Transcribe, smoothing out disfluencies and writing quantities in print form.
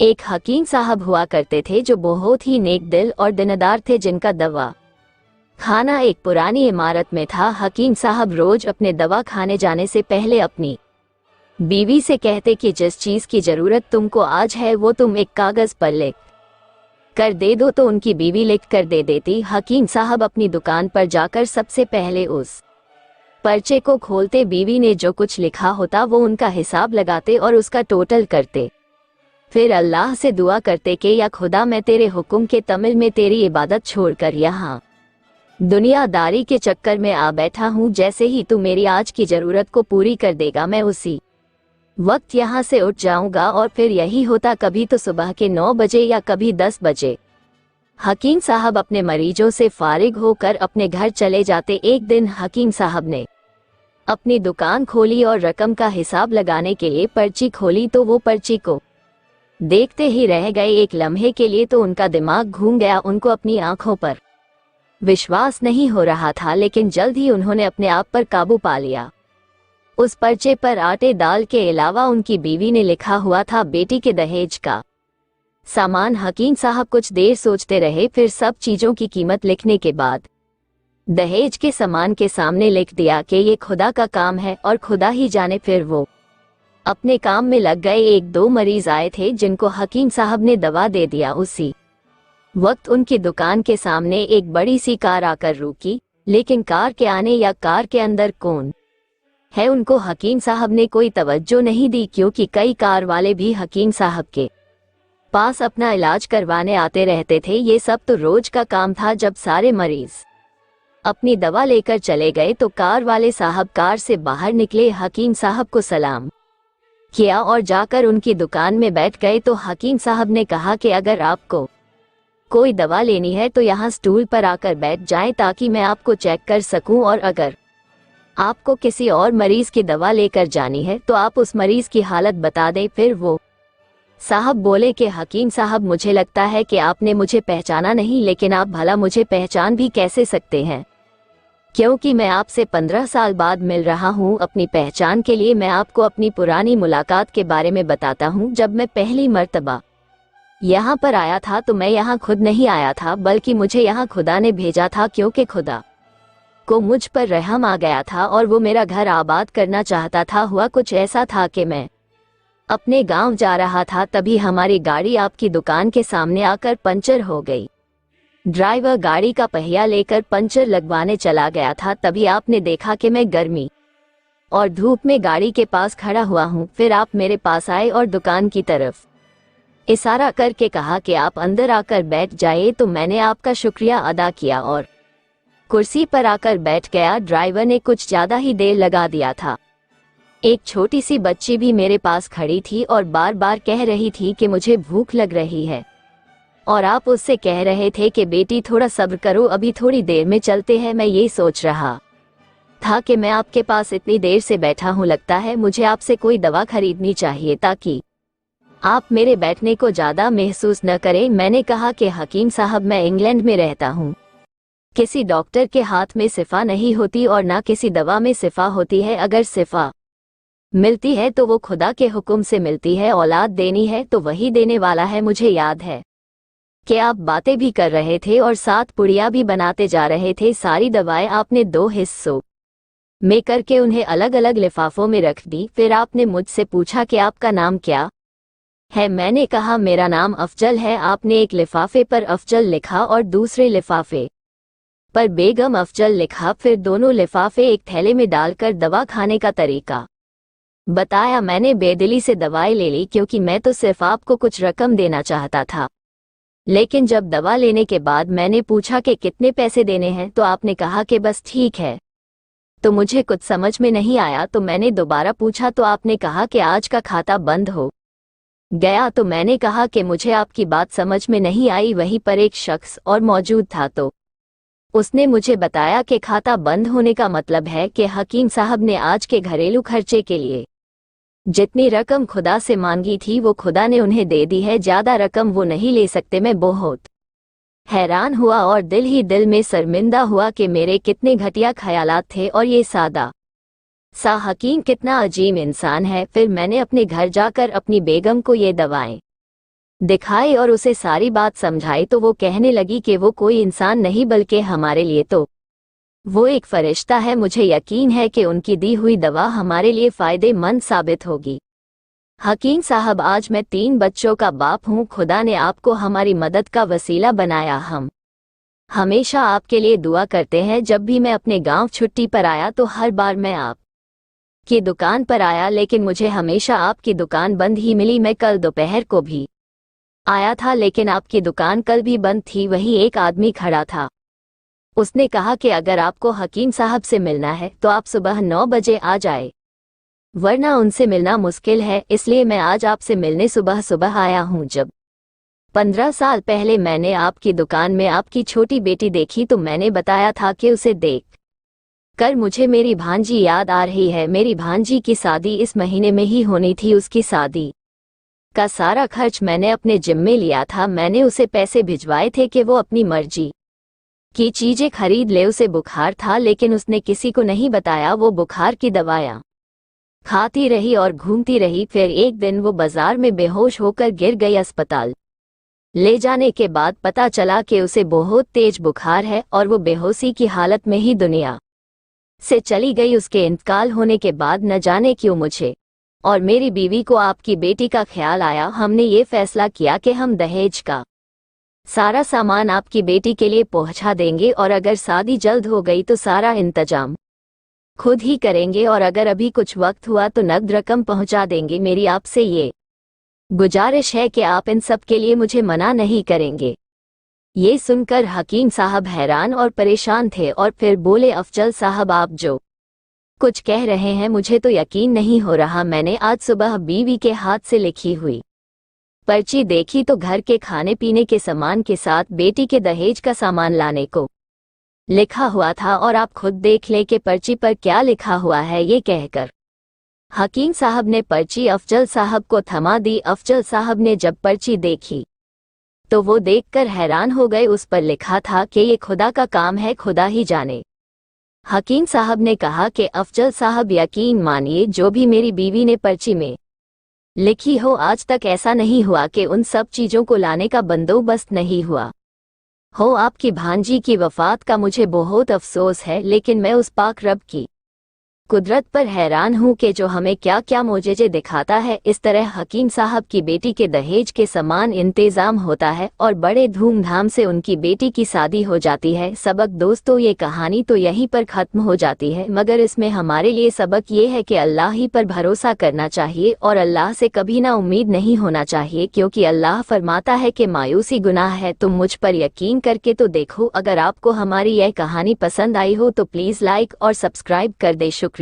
एक हकीम साहब हुआ करते थे जो बहुत ही नेक दिल और दिनदार थे, जिनका दवा खाना एक पुरानी इमारत में था। हकीम साहब रोज अपने दवा खाने जाने से पहले अपनी बीवी से कहते कि जिस चीज की जरूरत तुमको आज है वो तुम एक कागज पर लिख कर दे दो, तो उनकी बीवी लिख कर दे देती। हकीम साहब अपनी दुकान पर जाकर सबसे पहले उस पर्चे को खोलते, बीवी ने जो कुछ लिखा होता वो उनका हिसाब लगाते और उसका टोटल करते। फिर अल्लाह से दुआ करते कि या खुदा, मैं तेरे हुक्म के तमिल में तेरी इबादत छोड़कर यहाँ दुनियादारी के चक्कर में आ बैठा हूँ। जैसे ही तू मेरी आज की जरूरत को पूरी कर देगा मैं उसी वक्त यहाँ से उठ जाऊंगा। और फिर यही होता, कभी तो सुबह के 9 बजे या कभी 10 बजे। हकीम साहब अपने मरीजों से फारिग होकर अपने घर चले जाते। एक दिन हकीम साहब ने अपनी दुकान खोली और रकम का हिसाब लगाने के लिए पर्ची खोली, तो वो पर्ची को देखते ही रह गए। एक लम्हे के लिए तो उनका दिमाग घूम गया, उनको अपनी आंखों पर विश्वास नहीं हो रहा था, लेकिन जल्द ही उन्होंने अपने आप पर काबू पा लिया। उस पर्चे पर आटे दाल के अलावा उनकी बीवी ने लिखा हुआ था बेटी के दहेज का सामान। हकीम साहब कुछ देर सोचते रहे, फिर सब चीजों की कीमत लिखने के बाद दहेज के सामान के सामने लिख दिया कि ये खुदा का काम है और खुदा ही जाने। फिर वो अपने काम में लग गए। 1-2 मरीज आए थे जिनको हकीम साहब ने दवा दे दिया। उसी वक्त उनकी दुकान के सामने एक बड़ी सी कार आकर रुकी, लेकिन कार के आने या कार के अंदर कौन है उनको हकीम साहब ने कोई तवज्जो नहीं दी, क्योंकि कई कार वाले भी हकीम साहब के पास अपना इलाज करवाने आते रहते थे। ये सब तो रोज का काम था। जब सारे मरीज अपनी दवा लेकर चले गए तो कार वाले साहब कार से बाहर निकले, हकीम साहब को सलाम किया और जाकर उनकी दुकान में बैठ गए। तो हकीम साहब ने कहा कि अगर आपको कोई दवा लेनी है तो यहाँ स्टूल पर आकर बैठ जाएं, ताकि मैं आपको चेक कर सकूं, और अगर आपको किसी और मरीज की दवा लेकर जानी है तो आप उस मरीज की हालत बता दें। फिर वो साहब बोले कि हकीम साहब, मुझे लगता है कि आपने मुझे पहचाना नहीं, लेकिन आप भला मुझे पहचान भी कैसे सकते हैं, क्योंकि मैं आपसे 15 साल बाद मिल रहा हूँ। अपनी पहचान के लिए मैं आपको अपनी पुरानी मुलाकात के बारे में बताता हूँ। जब मैं पहली मर्तबा यहाँ पर आया था तो मैं यहाँ खुद नहीं आया था, बल्कि मुझे यहाँ खुदा ने भेजा था, क्योंकि खुदा को मुझ पर रहम आ गया था और वो मेरा घर आबाद करना चाहता था। हुआ कुछ ऐसा था कि मैं अपने गांव जा रहा था, तभी हमारी गाड़ी आपकी दुकान के सामने आकर पंचर हो गई। ड्राइवर गाड़ी का पहिया लेकर पंचर लगवाने चला गया था, तभी आपने देखा कि मैं गर्मी और धूप में गाड़ी के पास खड़ा हुआ हूँ। फिर आप मेरे पास आए और दुकान की तरफ इशारा करके कहा कि आप अंदर आकर बैठ जाइए। तो मैंने आपका शुक्रिया अदा किया और कुर्सी पर आकर बैठ गया। ड्राइवर ने कुछ ज्यादा ही देर लगा दिया था। एक छोटी सी बच्ची भी मेरे पास खड़ी थी और बार बार कह रही थी कि मुझे भूख लग रही है, और आप उससे कह रहे थे कि बेटी थोड़ा सब्र करो, अभी थोड़ी देर में चलते हैं। मैं ये सोच रहा था कि मैं आपके पास इतनी देर से बैठा हूँ, लगता है मुझे आपसे कोई दवा खरीदनी चाहिए ताकि आप मेरे बैठने को ज्यादा महसूस न करें। मैंने कहा कि हकीम साहब, मैं इंग्लैंड में रहता हूँ, किसी डॉक्टर के हाथ में शिफा नहीं होती और ना किसी दवा में शिफा होती है। अगर शिफा मिलती है तो वो खुदा के हुक्म से मिलती है, औलाद देनी है तो वही देने वाला है। मुझे याद है कि आप बातें भी कर रहे थे और साथ पुड़िया भी बनाते जा रहे थे। सारी दवाएं आपने 2 हिस्सों में करके उन्हें अलग अलग लिफाफों में रख दी। फिर आपने मुझसे पूछा कि आपका नाम क्या है। मैंने कहा मेरा नाम अफजल है। आपने एक लिफाफे पर अफजल लिखा और दूसरे लिफाफे पर बेगम अफजल लिखा। फिर दोनों लिफाफे एक थैले में डालकर दवा खाने का तरीका बताया। मैंने बेदिली से दवाई ले ली, क्योंकि मैं तो सिर्फ आपको कुछ रकम देना चाहता था, लेकिन जब दवा लेने के बाद मैंने पूछा कि कितने पैसे देने हैं तो आपने कहा कि बस ठीक है। तो मुझे कुछ समझ में नहीं आया, तो मैंने दोबारा पूछा तो आपने कहा कि आज का खाता बंद हो गया। तो मैंने कहा कि मुझे आपकी बात समझ में नहीं आई। वहीं पर एक शख्स और मौजूद था, तो उसने मुझे बताया कि खाता बंद होने का मतलब है कि हकीम साहब ने आज के घरेलू खर्चे के लिए जितनी रकम खुदा से मांगी थी वो खुदा ने उन्हें दे दी है, ज्यादा रकम वो नहीं ले सकते। मैं बहुत हैरान हुआ और दिल ही दिल में शर्मिंदा हुआ कि मेरे कितने घटिया ख्यालात थे और ये सादा सा हकीम कितना अजीब इंसान है। फिर मैंने अपने घर जाकर अपनी बेगम को ये दवाएं दिखाई और उसे सारी बात समझाई तो वो कहने लगी कि वो कोई इंसान नहीं बल्कि हमारे लिए तो वो एक फरिश्ता है। मुझे यकीन है कि उनकी दी हुई दवा हमारे लिए फ़ायदेमंद साबित होगी। हकीम साहब, आज मैं 3 बच्चों का बाप हूँ। खुदा ने आपको हमारी मदद का वसीला बनाया। हम हमेशा आपके लिए दुआ करते हैं। जब भी मैं अपने गांव छुट्टी पर आया तो हर बार मैं आपकी दुकान पर आया, लेकिन मुझे हमेशा आपकी दुकान बंद ही मिली। मैं कल दोपहर को भी आया था, लेकिन आपकी दुकान कल भी बंद थी। वहीं एक आदमी खड़ा था। उसने कहा कि अगर आपको हकीम साहब से मिलना है तो आप सुबह 9 बजे आ जाए, वरना उनसे मिलना मुश्किल है। इसलिए मैं आज आपसे मिलने सुबह सुबह आया हूँ। जब 15 साल पहले मैंने आपकी दुकान में आपकी छोटी बेटी देखी तो मैंने बताया था कि उसे देख कर मुझे मेरी भांजी याद आ रही है। मेरी भांजी की शादी इस महीने में ही होनी थी। उसकी शादी का सारा खर्च मैंने अपने जिम्मे लिया था। मैंने उसे पैसे भिजवाए थे कि वो अपनी मर्जी की चीजें खरीद ले। उसे बुखार था, लेकिन उसने किसी को नहीं बताया। वो बुखार की दवाइयाँ खाती रही और घूमती रही। फिर एक दिन वो बाजार में बेहोश होकर गिर गई। अस्पताल ले जाने के बाद पता चला कि उसे बहुत तेज बुखार है और वो बेहोशी की हालत में ही दुनिया से चली गई। उसके इंतकाल होने के बाद न जाने क्यों मुझे और मेरी बीवी को आपकी बेटी का ख्याल आया। हमने ये फैसला किया कि हम दहेज का सारा सामान आपकी बेटी के लिए पहुंचा देंगे और अगर शादी जल्द हो गई तो सारा इंतजाम खुद ही करेंगे, और अगर अभी कुछ वक्त हुआ तो नकद रकम पहुंचा देंगे। मेरी आपसे ये गुजारिश है कि आप इन सब के लिए मुझे मना नहीं करेंगे। ये सुनकर हकीम साहब हैरान और परेशान थे और फिर बोले, अफजल साहब, आप जो कुछ कह रहे हैं मुझे तो यकीन नहीं हो रहा। मैंने आज सुबह बीवी के हाथ से लिखी हुई पर्ची देखी तो घर के खाने पीने के सामान के साथ बेटी के दहेज का सामान लाने को लिखा हुआ था, और आप खुद देख ले कि पर्ची पर क्या लिखा हुआ है। ये कहकर हकीम साहब ने पर्ची अफजल साहब को थमा दी। अफजल साहब ने जब पर्ची देखी तो वो देखकर हैरान हो गए। उस पर लिखा था कि ये खुदा का काम है, खुदा ही जाने। हकीम साहब ने कहा कि अफजल साहब, यकीन मानिए जो भी मेरी बीवी ने पर्ची में लिखी हो, आज तक ऐसा नहीं हुआ कि उन सब चीजों को लाने का बंदोबस्त नहीं हुआ हो। आपकी भांजी की वफात का मुझे बहुत अफसोस है, लेकिन मैं उस पाक रब की कुदरत पर हैरान हूँ कि जो हमें क्या क्या मोजेजे दिखाता है। इस तरह हकीम साहब की बेटी के दहेज के समान इंतजाम होता है और बड़े धूमधाम से उनकी बेटी की शादी हो जाती है। सबक दोस्तों, ये कहानी तो यहीं पर ख़त्म हो जाती है, मगर इसमें हमारे लिए सबक ये है कि अल्लाह ही पर भरोसा करना चाहिए और अल्लाह से कभी ना उम्मीद नहीं होना चाहिए, क्योंकि अल्लाह फरमाता है कि मायूसी गुनाह है। तुम मुझ पर यकीन करके तो देखो। अगर आपको हमारी यह कहानी पसंद आई हो तो प्लीज़ लाइक और सब्सक्राइब कर दे। शुक्रिया।